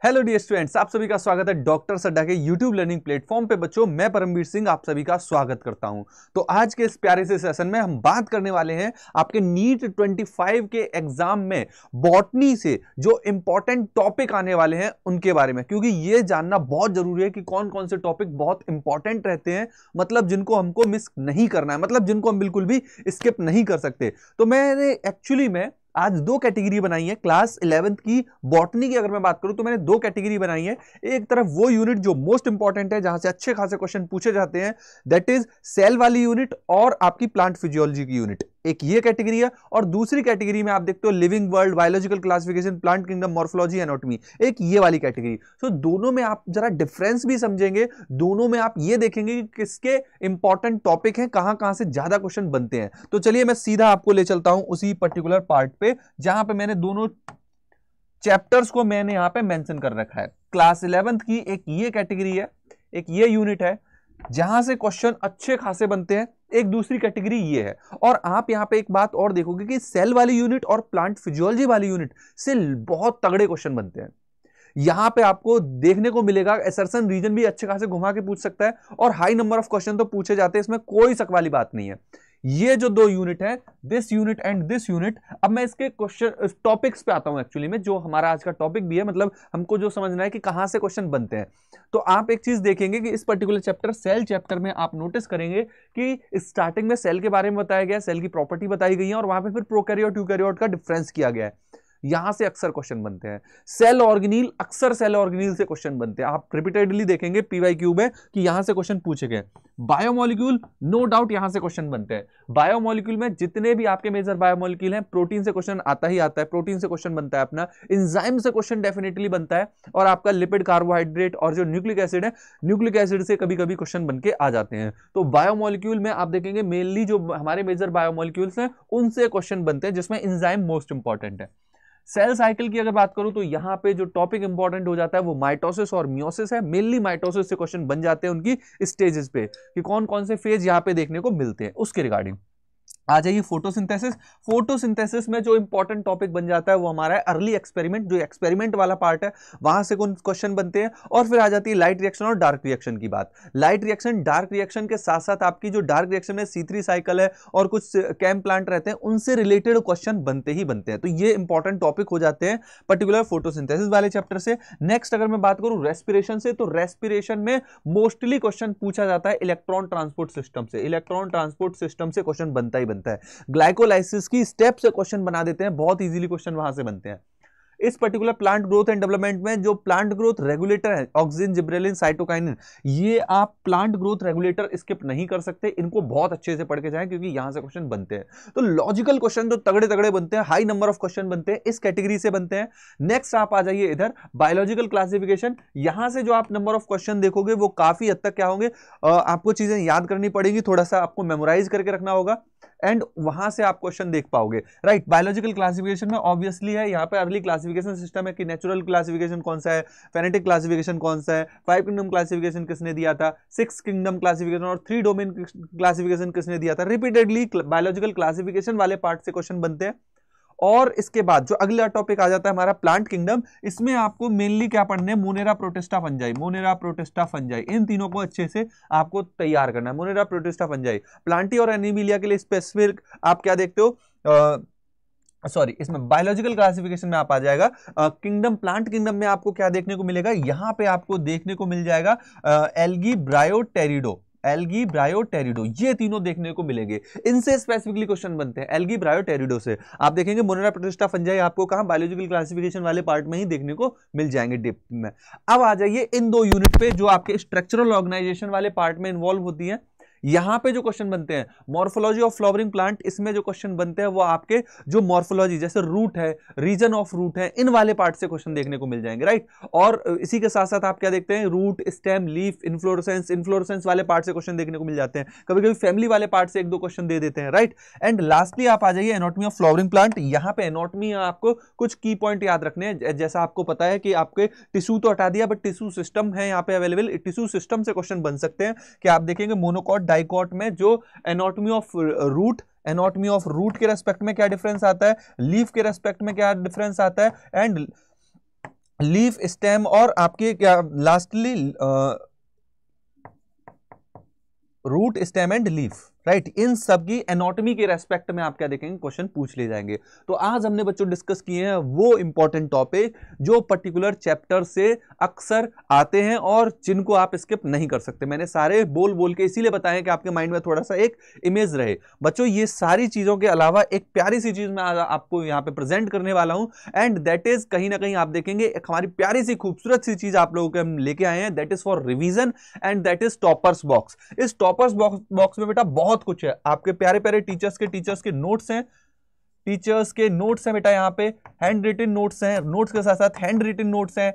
Hello dear students, आप सभी का स्वागत है डॉक्टर सड्डा के यूट्यूब लर्निंग प्लेटफॉर्म पे। बच्चों, मैं परमवीर सिंह आप सभी का स्वागत करता हूं। तो आज के इस प्यारे से सेशन में हम बात करने वाले हैं आपके नीट 25 के एग्जाम में बॉटनी से जो इंपॉर्टेंट टॉपिक आने वाले हैं उनके बारे में, क्योंकि ये जानना बहुत जरूरी है कि कौन कौन से टॉपिक बहुत इंपॉर्टेंट रहते हैं, मतलब जिनको हमको मिस नहीं करना है, मतलब जिनको हम बिल्कुल भी स्किप नहीं कर सकते। तो मैंने एक्चुअली में आज दो कैटेगरी बनाई है। क्लास 11th की बॉटनी की अगर मैं बात करूं तो मैंने दो कैटेगरी बनाई है। एक तरफ वो यूनिट जो मोस्ट इंपॉर्टेंट है, जहां से अच्छे खासे क्वेश्चन पूछे जाते हैं, दैट इज सेल वाली यूनिट और आपकी प्लांट फिजियोलॉजी की यूनिट, एक ये कैटेगरी है। और दूसरी कैटेगरी में आप देखते हो living world, biological classification, plant kingdom, morphology, anatomy, एक ये वाली कैटेगरी। सो दोनों में आप जरा डिफरेंस भी समझेंगे, दोनों में आप ये देखेंगे कि किसके इंपॉर्टेंट टॉपिक हैं, कहां कहां से ज्यादा क्वेश्चन बनते हैं। तो चलिए मैं सीधा आपको ले चलता हूं उसी पर्टिकुलर पार्ट पे जहां पे मैंने दोनों चैप्टर्स को मैंने यहां पे मेंशन कर रखा है। क्लास 11th की एक ये कैटेगरी है, एक ये यूनिट है जहां से क्वेश्चन अच्छे खासे बनते हैं। एक दूसरी कैटेगरी ये है। और आप यहां पे एक बात और देखोगे कि सेल वाली यूनिट और प्लांट फिजियोलॉजी वाली यूनिट से बहुत तगड़े क्वेश्चन बनते हैं। यहां पे आपको देखने को मिलेगा असर्शन रीजन भी अच्छे खासे घुमा के पूछ सकता है और हाई नंबर ऑफ क्वेश्चन तो पूछे जाते हैं, इसमें कोई शक वाली बात नहीं है। ये जो दो यूनिट है, this unit and this unit, अब मैं इसके क्वेश्चन टॉपिक्स पे आता हूं एक्चुअली में, जो हमारा आज का टॉपिक भी है, मतलब हमको जो समझना है कि कहां से क्वेश्चन बनते हैं। तो आप एक चीज देखेंगे कि इस पर्टिकुलर चैप्टर सेल चैप्टर में आप नोटिस करेंगे कि स्टार्टिंग में सेल के बारे में बताया गया, सेल की प्रॉपर्टी बताई गई है और वहां पे फिर प्रोकैरियोट यूकैरियोट का डिफरेंस किया गया है। यहां से अक्सर क्वेश्चन बनते हैं। सेल ऑर्गेनील, अक्सर सेल ऑर्गेनील से क्वेश्चन बनते हैं। आप रिपीटेडली देखेंगे पीवाईक्यू में कि यहां से क्वेश्चन पूछे गए। बायोमोलिक्यूल, नो डाउट यहां से क्वेश्चन बनते हैं। बायोमोलिक्यूल में जितने भी आपके मेजर बायोमोलिक्यूल हैं, प्रोटीन से क्वेश्चन आता ही आता है, प्रोटीन से क्वेश्चन बनता है अपना, एंजाइम से क्वेश्चन डेफिनेटली बनता है, और आपका लिपिड, कार्बोहाइड्रेट और जो न्यूक्लिक एसिड है, न्यूक्लिक एसिड से कभी कभी क्वेश्चन बनके आ जाते हैं। तो बायोमोलिक्यूल में आप देखेंगे मेनली जो हमारे मेजर बायोमोलिक्यूल्स हैं उनसे क्वेश्चन बनते हैं, जिसमें एंजाइम मोस्ट इंपॉर्टेंट है। सेल साइकिल की अगर बात करूं तो यहां पे जो टॉपिक इंपॉर्टेंट हो जाता है वो माइटोसिस और मियोसिस है। मेनली माइटोसिस से क्वेश्चन बन जाते हैं उनकी स्टेजेस पे, कि कौन कौन से फेज यहां पे देखने को मिलते हैं उसके रिगार्डिंग। आ जाइए फोटोसिंथेसिस। फोटोसिंथेसिस में जो इंपॉर्टेंट टॉपिक बन जाता है वो हमारा है अर्ली एक्सपेरिमेंट, जो एक्सपेरिमेंट वाला पार्ट है, वहां से कौन क्वेश्चन बनते हैं। और फिर आ जाती है लाइट रिएक्शन और डार्क रिएक्शन की बात। लाइट रिएक्शन, डार्क रिएक्शन के साथ साथ आपकी जो डार्क रिएक्शन में C3 साइकिल है और कुछ कैम प्लांट रहते हैं, उनसे रिलेटेड क्वेश्चन बनते ही बनते हैं। तो ये इंपॉर्टेंट टॉपिक हो जाते हैं पर्टिकुलर फोटोसिंथेसिस वाले चैप्टर से। नेक्स्ट अगर मैं बात करूं रेस्पिरेशन से, तो रेस्पिरेशन में मोस्टली क्वेश्चन पूछा जाता है इलेक्ट्रॉन ट्रांसपोर्ट सिस्टम से। इलेक्ट्रॉन ट्रांसपोर्ट सिस्टम से क्वेश्चन बनता ही बनता है। ग्लाइकोलाइसिस की स्टेप से क्वेश्चन बना देते हैं, बहुत इजीली क्वेश्चन वहां से बनते हैं। इस particular plant growth and development में जो प्लांट ग्रोथ रेगुलेटर है, ऑक्सिन, जिब्रेलिन, साइटोकाइनिन, ये आप प्लांट ग्रोथ रेगुलेटर स्किप नहीं कर सकते, इनको बहुत अच्छे से पढ़ के जाएं क्योंकि यहां से क्वेश्चन बनते हैं। तो लॉजिकल क्वेश्चन जो तगड़े तगड़े बनते हैं, हाई नंबर ऑफ क्वेश्चन बनते हैं, इस कैटेगरी से बनते हैं। नेक्स्ट आप आ जाइए इधर बायोलॉजिकल क्लासिफिकेशन। यहां से जो आप नंबर ऑफ क्वेश्चन देखोगे वो काफी हद तक क्या होंगे, आपको चीजें याद करनी पड़ेगी, थोड़ा सा आपको मेमोराइज करके रखना होगा एंड वहां से आप क्वेश्चन देख पाओगे। राइट, बायोलॉजिकल क्लासिफिकेशन में ऑब्वियसली है, यहां पे अर्ली क्लासिफिकेशन सिस्टम है कि नेचुरल क्लासिफिकेशन कौन सा है, फेनेटिक क्लासिफिकेशन कौन सा है, 5 किंगडम क्लासिफिकेशन किसने दिया था, 6 किंगडम क्लासिफिकेशन और 3 डोमेन क्लासिफिकेशन किसने दिया था। रिपीटेडली बायोलॉजिकल क्लासिफिकेशन वाले पार्ट से क्वेश्चन बनते हैं। और इसके बाद जो अगला टॉपिक आ जाता है हमारा प्लांट किंगडम, इसमें आपको मेनली क्या पढ़ना है, Monera, Protista, Fungi, Monera, Protista, Fungi, इन तीनों को अच्छे से आपको तैयार करना है। मोनेरा, प्रोटिस्टा, फंजाई, प्लांटी और एनीमिलिया के लिए स्पेसिफिक आप क्या देखते हो, सॉरी, इसमें बायोलॉजिकल क्लासिफिकेशन में आप आ जाएगा किंगडम, प्लांट किंगडम में आपको क्या देखने को मिलेगा, यहां पे आपको देखने को मिल जाएगा एल्गी, ब्रायो, टेरिडो, एल्गी, ब्रायो, टेरिडो, ये तीनों देखने को मिलेंगे। इनसे स्पेसिफिकली क्वेश्चन बनते हैं, एल्गी, ब्रायो, टेरिडो से। आप देखेंगे मोनेरा, प्रोटिस्टा, फंजाई आपको कहां, बायोलॉजिकल क्लासिफिकेशन वाले पार्ट में ही देखने को मिल जाएंगे डिप में। अब आ जाइए इन दो यूनिट पे जो आपके स्ट्रक्चरल ऑर्गेनाइजेशन वाले पार्ट में इन्वॉल्व होती है। यहां पे जो क्वेश्चन बनते हैं मॉर्फोलॉजी ऑफ फ्लावरिंग प्लांट, इसमें जो क्वेश्चन बनते हैं वो आपके जो मॉर्फोलॉजी, जैसे रूट है, रीजन ऑफ रूट है, इन वाले पार्ट से क्वेश्चन देखने को मिल जाएंगे। राइट, और इसी के साथ साथ आप क्या देखते हैं, root, stem, leaf, inflorescence, inflorescence वाले पार्ट से क्वेश्चन देखने को मिल जाते हैं। कभी कभी फैमिली वाले पार्ट से एक दो क्वेश्चन दे देते हैं। राइट, एंड लास्टली आप आ जाइए एनाटॉमी ऑफ फ्लावरिंग प्लांट। यहां पे एनाटॉमी आपको कुछ की पॉइंट याद रखने हैं। जैसा आपको पता है कि आपके टिश्यू तो हटा दिया, बट टिश्यू सिस्टम है यहाँ पे अवेलेबल, टिश्यू सिस्टम से क्वेश्चन बन सकते हैं कि आप देखेंगे मोनोकॉट, डाइकॉट में जो anatomy of root, anatomy of root के रेस्पेक्ट में क्या डिफरेंस आता है, लीफ के रेस्पेक्ट में क्या डिफरेंस आता है, एंड लीफ, स्टेम और आपके क्या lastly root, stem and leaf, right. इन सब की एनाटॉमी के रेस्पेक्ट में आप क्या देखेंगे, क्वेश्चन पूछ ले जाएंगे। तो आज हमने बच्चों डिस्कस किए हैं वो इंपॉर्टेंट टॉपिक जो पर्टिकुलर चैप्टर से अक्सर आते हैं और जिनको आप स्किप नहीं कर सकते। मैंने सारे बोल बोल के इसीलिए बताया कि आपके माइंड में थोड़ा सा एक इमेज रहे। बच्चों ये सारी चीजों के अलावा एक प्यारी सी चीज मैं आपको यहां पे प्रेजेंट करने वाला हूं, एंड दैट इज कहीं ना कहीं आप देखेंगे एक हमारी प्यारी सी खूबसूरत सी चीज आप लोगों के हम लेके आए हैं, that is for revision and that is toppers box. इस टॉपर्स बॉक्स में बेटा बहुत कुछ है, आपके प्यारे प्यारे टीचर्स के नोट्स हैं, टीचर्स के नोट्स हैं बेटा, यहाँ पे हैंड रिटन नोट्स हैं, नोट्स के साथ साथ हैंड रिटन नोट्स हैं,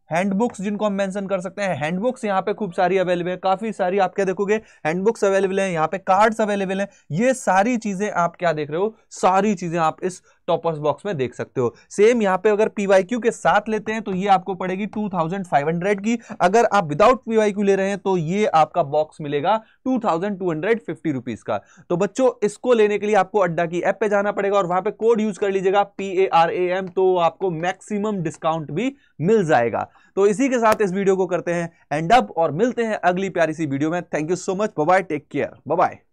हैंडबुक्स जिनको हम मेंशन कर सकते हैं, हैंडबुक्स यहाँ पे खूब सारी अवेलेबल है, काफी सारी आप क्या देखोगे हैंडबुक्स अवेलेबल है, यहाँ पे कार्ड्स अवेलेबल हैं। ये सारी चीजें आप क्या देख रहे हो, सारी चीजें आप इस टॉपर्स बॉक्स में देख सकते हो। सेम यहाँ पे अगर पीवाईक्यू के साथ लेते हैं तो ये आपको पड़ेगी 2500 की, अगर आप विदाउट पीवाईक्यू ले रहे हैं तो ये आपका बॉक्स मिलेगा 2250 रुपीज का। तो बच्चों इसको लेने के लिए आपको अड्डा की ऐप पे जाना पड़ेगा और वहां पे कोड यूज कर लीजिएगा PARAM, तो आपको मैक्सिमम डिस्काउंट भी मिल जाएगा। तो इसी के साथ इस वीडियो को करते हैं एंड अप और मिलते हैं अगली प्यारी सी वीडियो में। Thank you so much, bye bye, take care, bye bye.